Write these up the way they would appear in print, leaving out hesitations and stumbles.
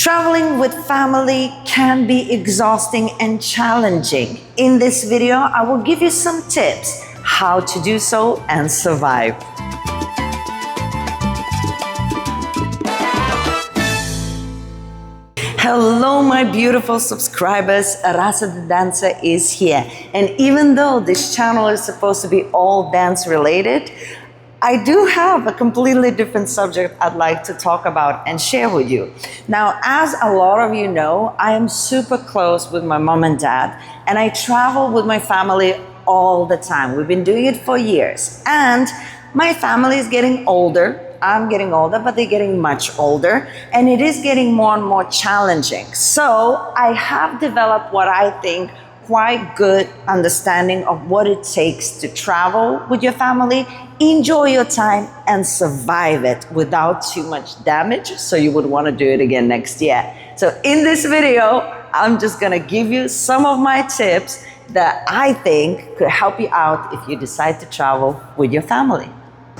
Traveling with family can be exhausting and challenging. In this video, I will give you some tips how to do so and survive. Hello, my beautiful subscribers. Rasa the dancer is here. And even though this channel is supposed to be all dance related, I do have a completely different subject I'd like to talk about and share with you. Now, as a lot of you know, I am super close with my mom and dad, and I travel with my family all the time. We've been doing it for years, and my family is getting older. I'm getting older, but they're getting much older, and it is getting more and more challenging. So I have developed what I think quite good understanding of what it takes to travel with your family, enjoy your time, and survive it without too much damage, so you would want to do it again next year. So in this video, I'm just gonna give you some of my tips that I think could help you out if you decide to travel with your family.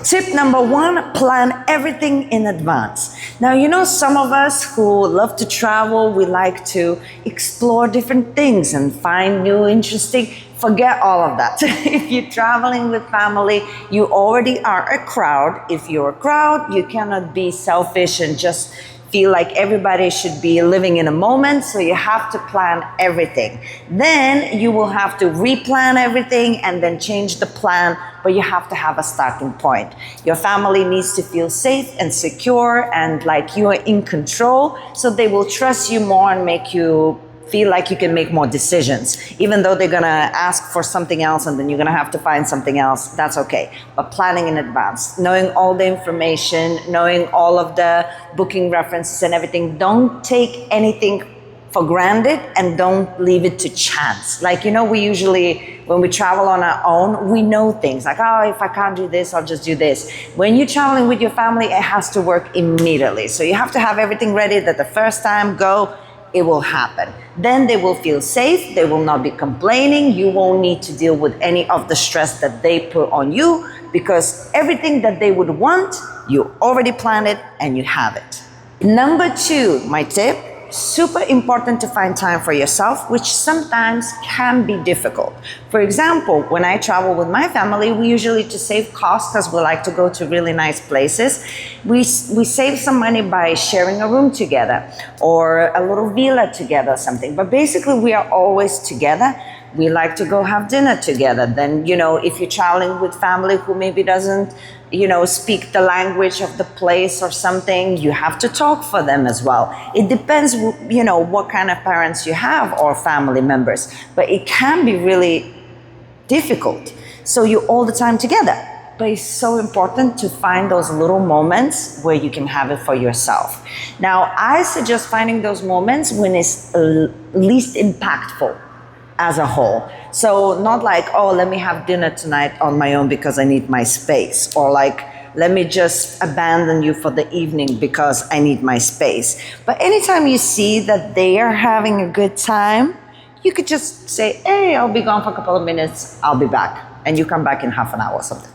Tip number one, plan everything in advance. Now, you know, some of us who love to travel, we like to explore different things and find new, interesting. Forget all of that. If you're traveling with family, you already are a crowd. If you're a crowd, you cannot be selfish and just feel like everybody should be living in a moment, so you have to plan everything. Then you will have to replan everything and then change the plan, but you have to have a starting point. Your family needs to feel safe and secure and like you are in control, so they will trust you more and make you feel like you can make more decisions. Even though they're gonna ask for something else and then you're gonna have to find something else, that's okay. But planning in advance, knowing all the information, knowing all of the booking references and everything, don't take anything for granted and don't leave it to chance. Like, you know, we usually, when we travel on our own, we know things like, oh, if I can't do this, I'll just do this. When you're traveling with your family, it has to work immediately. So you have to have everything ready that the first time go, it will happen. Then they will feel safe, they will not be complaining, you won't need to deal with any of the stress that they put on you, because everything that they would want, you already planned it and you have it. Number two, my tip, super important to find time for yourself, which sometimes can be difficult. For example, when I travel with my family, we usually, to save costs, because we like to go to really nice places, we save some money by sharing a room together or a little villa together or something. But basically, we are always together. We like to go have dinner together. Then, you know, if you're traveling with family who maybe doesn't, you know, speak the language of the place or something, you have to talk for them as well. It depends, you know, what kind of parents you have or family members, but it can be really difficult. So you're all the time together, but it's so important to find those little moments where you can have it for yourself. Now, I suggest finding those moments when it's least impactful as a whole. So not like, oh, let me have dinner tonight on my own because I need my space, or like, let me just abandon you for the evening because I need my space. But anytime you see that they are having a good time, you could just say, hey, I'll be gone for a couple of minutes, I'll be back. And you come back in half an hour or something.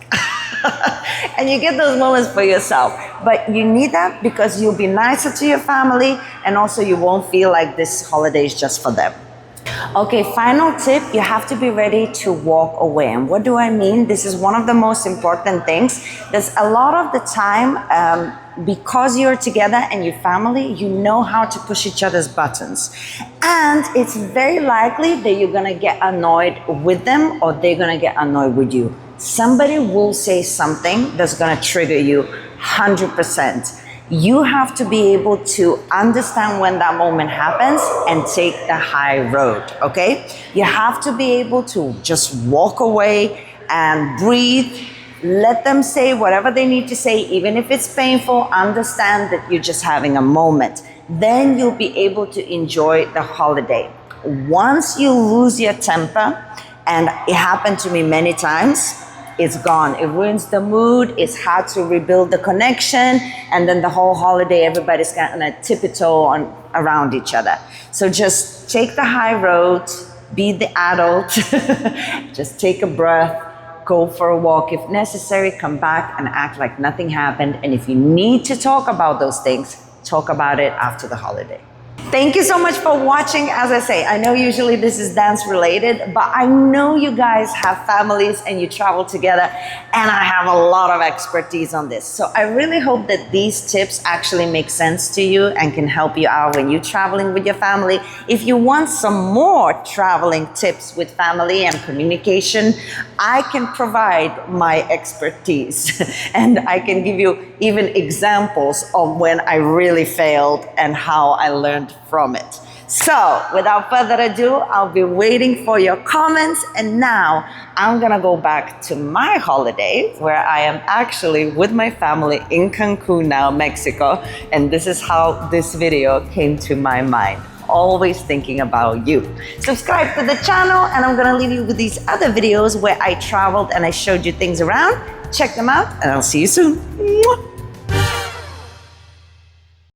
And you get those moments for yourself. But you need that because you'll be nicer to your family, and also you won't feel like this holiday is just for them. Okay, final tip, you have to be ready to walk away. And what do I mean? This is one of the most important things. There's a lot of the time, because you're together and your family, you know how to push each other's buttons. And it's very likely that you're gonna get annoyed with them or they're gonna get annoyed with you. Somebody will say something that's gonna trigger you 100%. You have to be able to understand when that moment happens and take the high road, okay? You have to be able to just walk away and breathe. Let them say whatever they need to say, even if it's painful. Understand that you're just having a moment. Then you'll be able to enjoy the holiday. Once you lose your temper, and it happened to me many times, it's gone. It ruins the mood. It's hard to rebuild the connection. And then the whole holiday, everybody's gonna tiptoe around each other. So just take the high road, be the adult, just take a breath, go for a walk. If necessary, come back and act like nothing happened. And if you need to talk about those things, talk about it after the holiday. Thank you so much for watching. As I say, I know usually this is dance related, but I know you guys have families and you travel together, and I have a lot of expertise on this. So I really hope that these tips actually make sense to you and can help you out when you're traveling with your family. If you want some more traveling tips with family and communication, I can provide my expertise and I can give you even examples of when I really failed and how I learned from it. So without further ado, I'll be waiting for your comments, and now I'm gonna go back to my holiday where I am actually with my family in Cancun now, Mexico, and this is how this video came to my mind. Always thinking about you. Subscribe to the channel, and I'm gonna leave you with these other videos where I traveled and I showed you things around. Check them out, and I'll see you soon. Mwah!